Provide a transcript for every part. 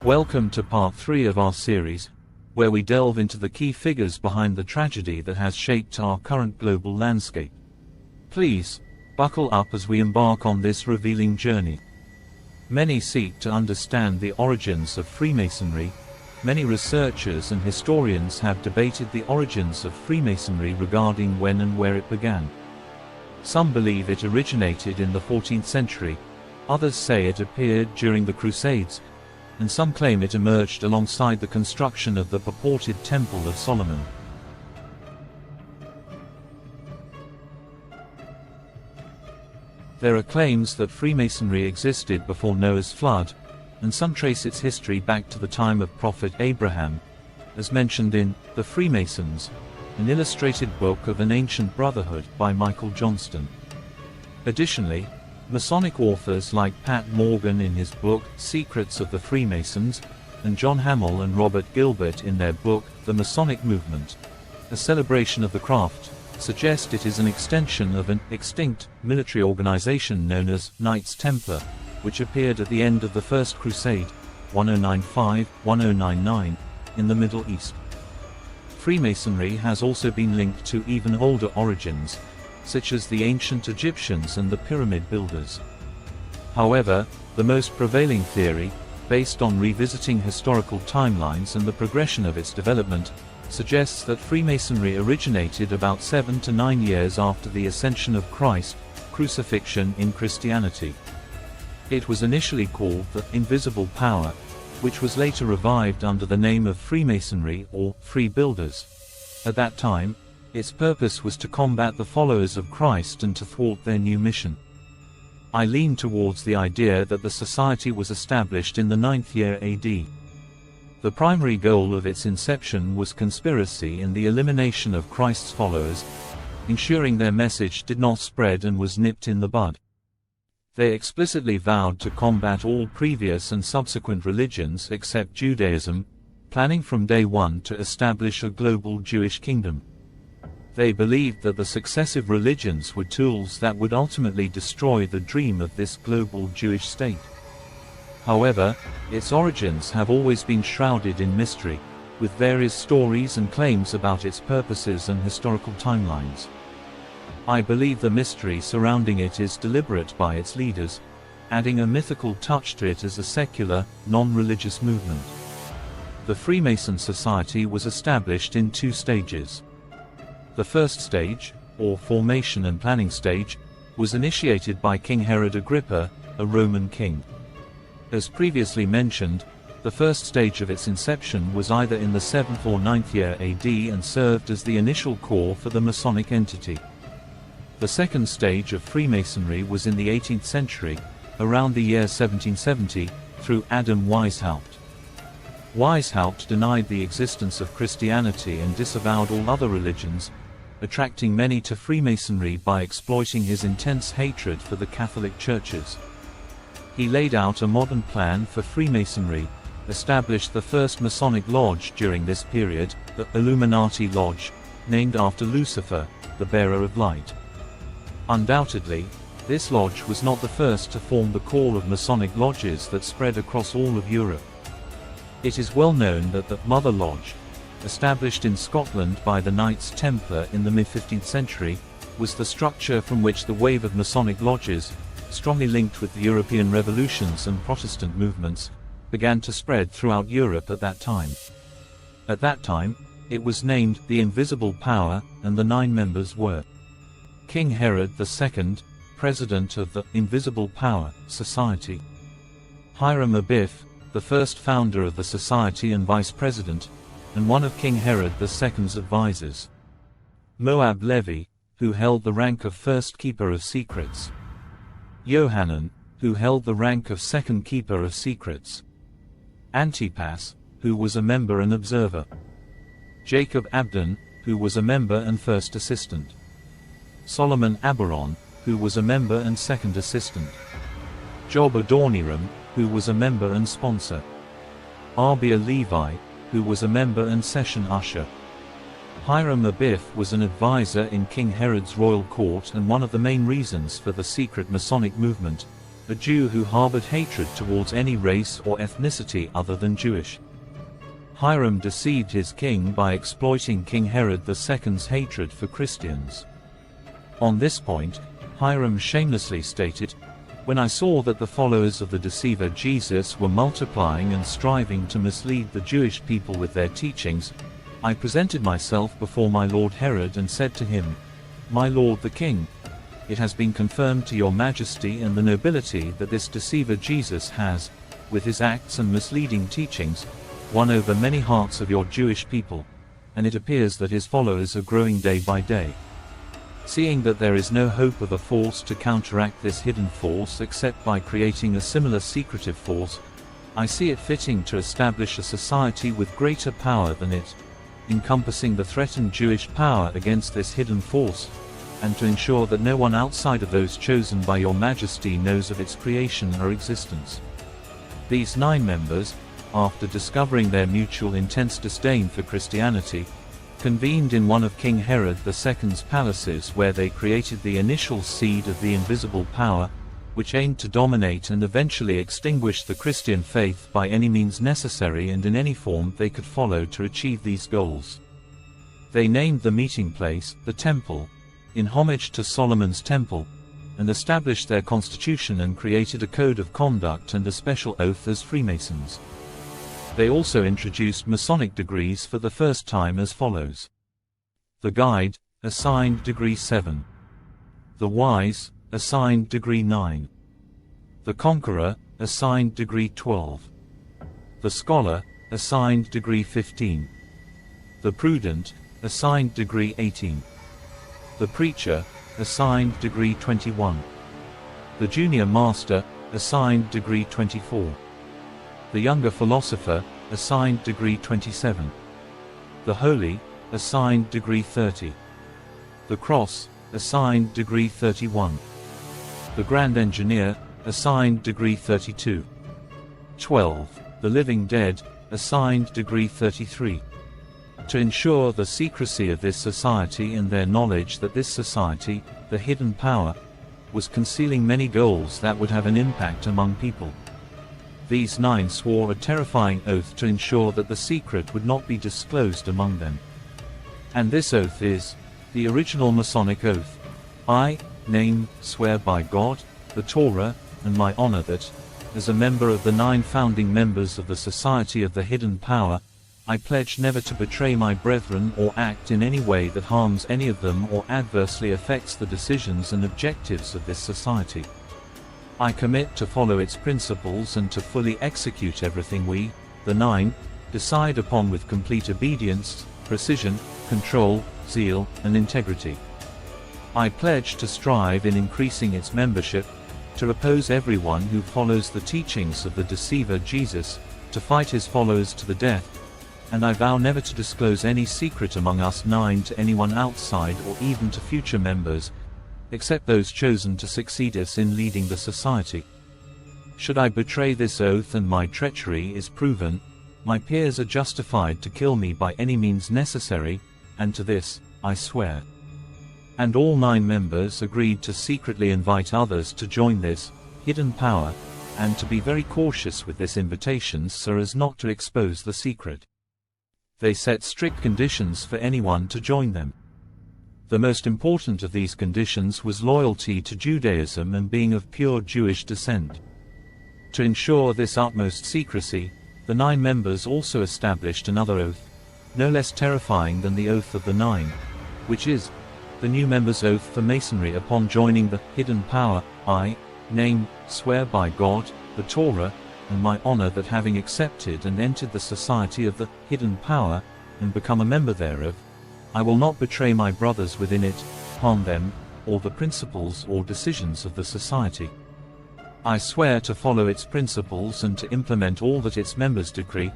Welcome to part 3 of our series, where we delve into the key figures behind the tragedy that has shaped our current global landscape. Please, buckle up as we embark on this revealing journey. Many seek to understand the origins of Freemasonry. Many researchers and historians have debated the origins of Freemasonry regarding when and where it began. Some believe it originated in the 14th century, others say it appeared during the Crusades, and some claim it emerged alongside the construction of the purported Temple of Solomon. There are claims that Freemasonry existed before Noah's flood, and some trace its history back to the time of Prophet Abraham, as mentioned in The Freemasons, an illustrated book of an ancient brotherhood by Michael Johnston. Additionally, Masonic authors like Pat Morgan in his book Secrets of the Freemasons, and John Hamill and Robert Gilbert in their book The Masonic Movement, a celebration of the craft, suggest it is an extension of an extinct military organization known as Knights Templar, which appeared at the end of the First Crusade, 1095-1099, in the Middle East. Freemasonry has also been linked to even older origins, such as the ancient Egyptians and the pyramid builders. However, the most prevailing theory, based on revisiting historical timelines and the progression of its development, suggests that Freemasonry originated about 7 to 9 years after the ascension of Christ, crucifixion in Christianity. It was initially called the Invisible Power, which was later revived under the name of Freemasonry or Free Builders. At that time, its purpose was to combat the followers of Christ and to thwart their new mission. I lean towards the idea that the society was established in the 9th year AD. The primary goal of its inception was conspiracy and the elimination of Christ's followers, ensuring their message did not spread and was nipped in the bud. They explicitly vowed to combat all previous and subsequent religions except Judaism, planning from day one to establish a global Jewish kingdom. They believed that the successive religions were tools that would ultimately destroy the dream of this global Jewish state. However, its origins have always been shrouded in mystery, with various stories and claims about its purposes and historical timelines. I believe the mystery surrounding it is deliberate by its leaders, adding a mythical touch to it as a secular, non-religious movement. The Freemason Society was established in 2 stages. The first stage, or formation and planning stage, was initiated by King Herod Agrippa, a Roman king. As previously mentioned, the first stage of its inception was either in the 7th or 9th year AD and served as the initial core for the Masonic entity. The second stage of Freemasonry was in the 18th century, around the year 1770, through Adam Weishaupt. Weishaupt denied the existence of Christianity and disavowed all other religions, attracting many to Freemasonry by exploiting his intense hatred for the Catholic churches. He laid out a modern plan for Freemasonry, established the first Masonic lodge during this period, the Illuminati Lodge, named after Lucifer, the bearer of light. Undoubtedly, this lodge was not the first to form the core of Masonic lodges that spread across all of Europe. It is well known that the Mother Lodge, established in Scotland by the Knights Templar in the mid-15th century, was the structure from which the wave of Masonic lodges, strongly linked with the European revolutions and Protestant movements, began to spread throughout Europe at that time. At that time, it was named the Invisible Power, and the 9 members were King Herod II, President of the Invisible Power Society; Hiram Abiff, the first founder of the society and vice president, and one of King Herod II's advisors; Moab Levi, who held the rank of first keeper of secrets; Johanan, who held the rank of second keeper of secrets; Antipas, who was a member and observer; Jacob Abdon, who was a member and first assistant; Solomon Aberon, who was a member and second assistant; Job Adoniram, who was a member and sponsor; Arbia Levi, who was a member and session usher. Hiram Abiff was an advisor in King Herod's royal court and one of the main reasons for the secret Masonic movement, a Jew who harbored hatred towards any race or ethnicity other than Jewish. Hiram deceived his king by exploiting King Herod II's hatred for Christians. On this point, Hiram shamelessly stated, "When I saw that the followers of the deceiver Jesus were multiplying and striving to mislead the Jewish people with their teachings, I presented myself before my lord Herod and said to him, 'My lord the king, it has been confirmed to your majesty and the nobility that this deceiver Jesus has, with his acts and misleading teachings, won over many hearts of your Jewish people, and it appears that his followers are growing day by day. Seeing that there is no hope of a force to counteract this hidden force except by creating a similar secretive force, I see it fitting to establish a society with greater power than it, encompassing the threatened Jewish power against this hidden force, and to ensure that no one outside of those chosen by your majesty knows of its creation or existence.' These 9 members, after discovering their mutual intense disdain for Christianity, convened in one of King Herod II's palaces where they created the initial seed of the invisible power, which aimed to dominate and eventually extinguish the Christian faith by any means necessary and in any form they could follow to achieve these goals. They named the meeting place, the Temple, in homage to Solomon's Temple, and established their constitution and created a code of conduct and a special oath as Freemasons. They also introduced Masonic degrees for the first time as follows. The Guide, assigned degree 7. The Wise, assigned degree 9. The Conqueror, assigned degree 12. The Scholar, assigned degree 15. The Prudent, assigned degree 18. The Preacher, assigned degree 21. The Junior Master, assigned degree 24. The Younger Philosopher, assigned degree 27. The Holy, assigned degree 30. The Cross, assigned degree 31. The Grand Engineer, assigned degree 32. 12. The Living Dead, assigned degree 33. To ensure the secrecy of this society and their knowledge that this society, the hidden power, was concealing many goals that would have an impact among people. These 9 swore a terrifying oath to ensure that the secret would not be disclosed among them. And this oath is the original Masonic oath. I, name, swear by God, the Torah, and my honor that, as a member of the 9 founding members of the Society of the Hidden Power, I pledge never to betray my brethren or act in any way that harms any of them or adversely affects the decisions and objectives of this society. I commit to follow its principles and to fully execute everything we, the 9, decide upon with complete obedience, precision, control, zeal, and integrity. I pledge to strive in increasing its membership, to oppose everyone who follows the teachings of the deceiver Jesus, to fight his followers to the death, and I vow never to disclose any secret among us 9 to anyone outside or even to future members, except those chosen to succeed us in leading the society. Should I betray this oath and my treachery is proven, my peers are justified to kill me by any means necessary, and to this, I swear." And all 9 members agreed to secretly invite others to join this hidden power, and to be very cautious with this invitation so as not to expose the secret. They set strict conditions for anyone to join them. The most important of these conditions was loyalty to Judaism and being of pure Jewish descent. To ensure this utmost secrecy, the 9 members also established another oath, no less terrifying than the Oath of the 9, which is the new members' oath for Masonry upon joining the hidden power. I, name, swear by God, the Torah, and my honor that having accepted and entered the society of the hidden power, and become a member thereof, I will not betray my brothers within it, harm them, or the principles or decisions of the society. I swear to follow its principles and to implement all that its members decree,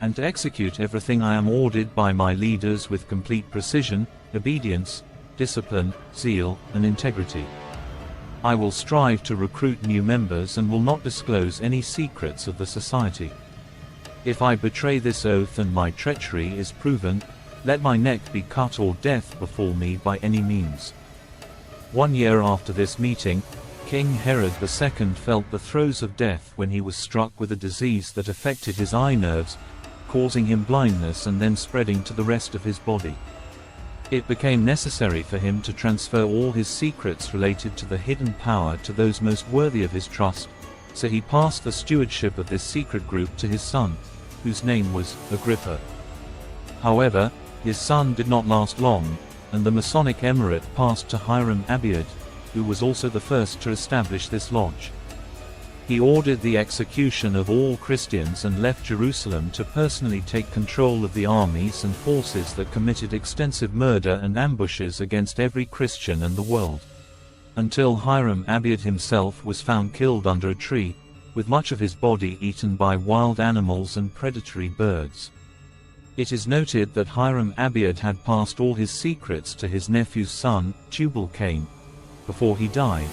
and to execute everything I am ordered by my leaders with complete precision, obedience, discipline, zeal, and integrity. I will strive to recruit new members and will not disclose any secrets of the society. If I betray this oath and my treachery is proven, let my neck be cut or death befall me by any means. 1 year after this meeting, King Herod II felt the throes of death when he was struck with a disease that affected his eye nerves, causing him blindness and then spreading to the rest of his body. It became necessary for him to transfer all his secrets related to the hidden power to those most worthy of his trust, so he passed the stewardship of this secret group to his son, whose name was Agrippa. However, his son did not last long, and the Masonic emirate passed to Hiram Abiad, who was also the first to establish this lodge. He ordered the execution of all Christians and left Jerusalem to personally take control of the armies and forces that committed extensive murder and ambushes against every Christian in the world. Until Hiram Abiad himself was found killed under a tree, with much of his body eaten by wild animals and predatory birds. It is noted that Hiram Abiad had passed all his secrets to his nephew's son, Tubal-Cain, before he died,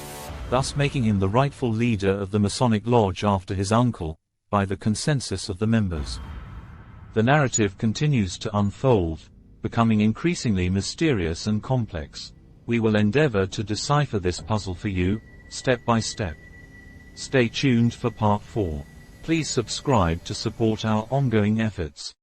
thus making him the rightful leader of the Masonic Lodge after his uncle, by the consensus of the members. The narrative continues to unfold, becoming increasingly mysterious and complex. We will endeavor to decipher this puzzle for you, step by step. Stay tuned for part 4. Please subscribe to support our ongoing efforts.